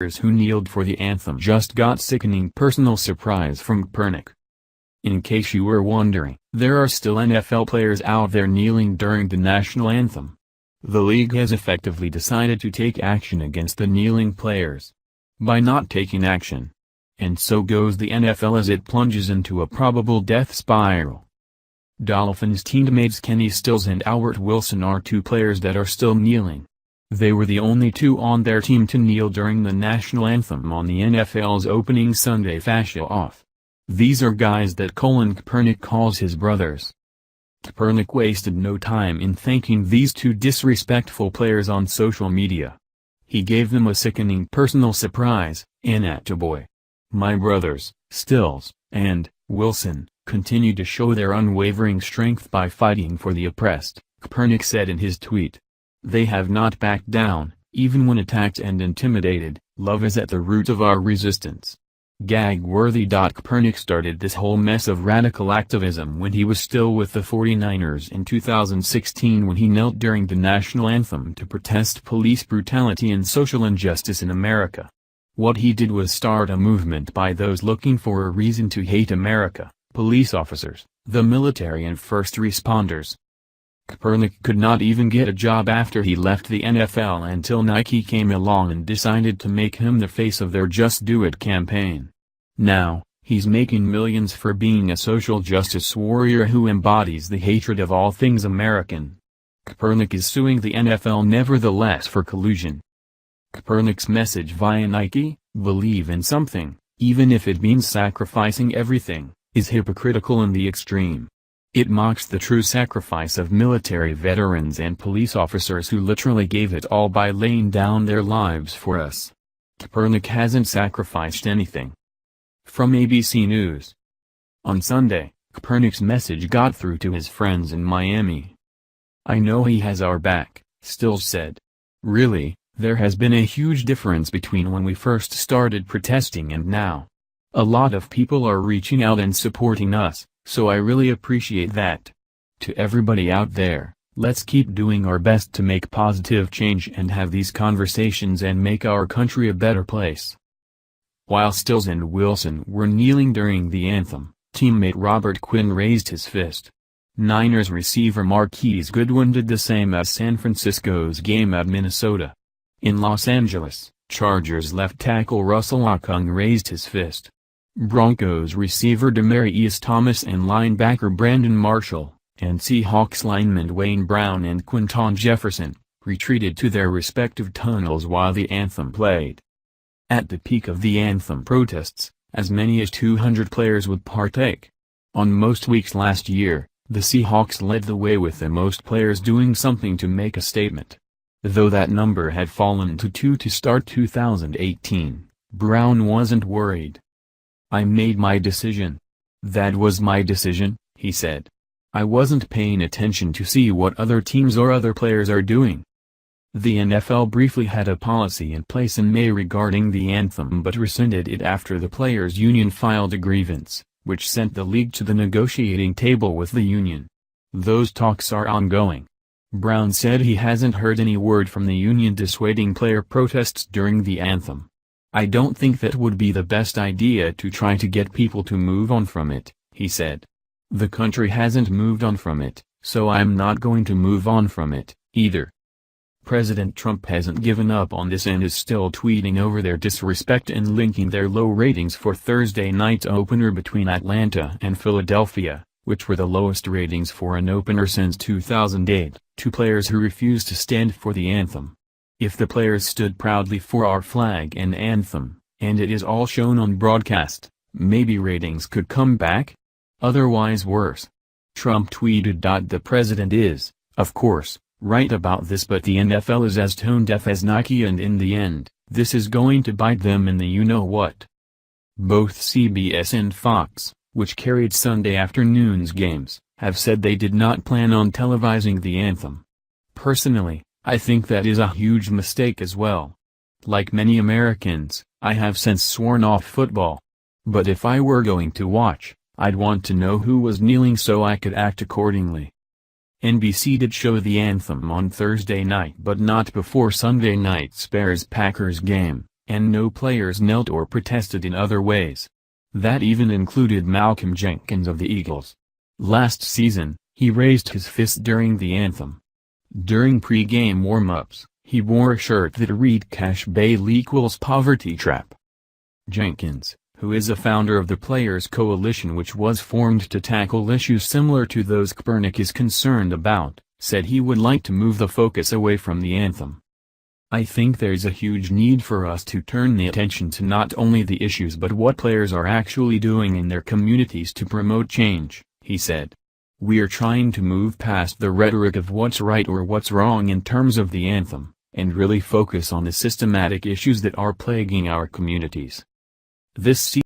who kneeled for the anthem just got sickening personal surprise from Kaepernick. In case you were wondering, there are still NFL players out there kneeling during the national anthem. The league has effectively decided to take action against the kneeling players by not taking action. And so goes the NFL as it plunges into a probable death spiral. Dolphins teammates Kenny Stills and Albert Wilson are two players that are still kneeling. They were the only two on their team to kneel during the national anthem on the NFL's opening Sunday face-off. These are guys that Colin Kaepernick calls his brothers. Kaepernick wasted no time in thanking these two disrespectful players on social media. He gave them a sickening personal surprise, an attaboy. My brothers, Stills and Wilson, continue to show their unwavering strength by fighting for the oppressed, Kaepernick said in his tweet. They have not backed down, even when attacked and intimidated. Love is at the root of our resistance. Gag-worthy. Kaepernick started this whole mess of radical activism when he was still with the 49ers in 2016 when he knelt during the national anthem to protest police brutality and social injustice in America. What he did was start a movement by those looking for a reason to hate America, police officers, the military and first responders. Kaepernick could not even get a job after he left the NFL until Nike came along and decided to make him the face of their Just Do It campaign. Now, he's making millions for being a social justice warrior who embodies the hatred of all things American. Kaepernick is suing the NFL nevertheless for collusion. Kaepernick's message via Nike, believe in something, even if it means sacrificing everything, is hypocritical in the extreme. It mocks the true sacrifice of military veterans and police officers who literally gave it all by laying down their lives for us. Kaepernick hasn't sacrificed anything. From ABC News. On Sunday, Kaepernick's message got through to his friends in Miami. I know he has our back, Stills said. Really, there has been a huge difference between when we first started protesting and now. A lot of people are reaching out and supporting us. So I really appreciate that. To everybody out there, let's keep doing our best to make positive change and have these conversations and make our country a better place. While Stills and Wilson were kneeling during the anthem, teammate Robert Quinn raised his fist. Niners receiver Marquise Goodwin did the same as San Francisco's game at Minnesota. In Los Angeles, Chargers left tackle Russell Okung raised his fist. Broncos receiver Demaryius Thomas and linebacker Brandon Marshall, and Seahawks linemen Wayne Brown and Quinton Jefferson, retreated to their respective tunnels while the anthem played. At the peak of the anthem protests, as many as 200 players would partake. On most weeks last year, the Seahawks led the way with the most players doing something to make a statement. Though that number had fallen to 2 to start 2018, Brown wasn't worried. I made my decision. That was my decision, he said. I wasn't paying attention to see what other teams or other players are doing. The NFL briefly had a policy in place in May regarding the anthem but rescinded it after the players' union filed a grievance, which sent the league to the negotiating table with the union. Those talks are ongoing. Brown said he hasn't heard any word from the union dissuading player protests during the anthem. I don't think that would be the best idea to try to get people to move on from it, he said. The country hasn't moved on from it, so I'm not going to move on from it, either. President Trump hasn't given up on this and is still tweeting over their disrespect and linking their low ratings for Thursday night's opener between Atlanta and Philadelphia, which were the lowest ratings for an opener since 2008, to players who refused to stand for the anthem. If the players stood proudly for our flag and anthem, and it is all shown on broadcast, maybe ratings could come back? Otherwise worse. Trump tweeted. The president is, of course, right about this, but the NFL is as tone-deaf as Nike, and in the end, this is going to bite them in the you-know-what. Both CBS and Fox, which carried Sunday afternoon's games, have said they did not plan on televising the anthem. Personally, I think that is a huge mistake as well. Like many Americans, I have since sworn off football. But if I were going to watch, I'd want to know who was kneeling so I could act accordingly. NBC did show the anthem on Thursday night but not before Sunday night's Bears-Packers game, and no players knelt or protested in other ways. That even included Malcolm Jenkins of the Eagles. Last season, he raised his fist during the anthem. During pre-game warm-ups, he wore a shirt that read "Cash bail equals poverty trap." Jenkins, who is a founder of the Players Coalition which was formed to tackle issues similar to those Kaepernick is concerned about, said he would like to move the focus away from the anthem. "I think there's a huge need for us to turn the attention to not only the issues but what players are actually doing in their communities to promote change," he said. "We're trying to move past the rhetoric of what's right or what's wrong in terms of the anthem, and really focus on the systematic issues that are plaguing our communities." This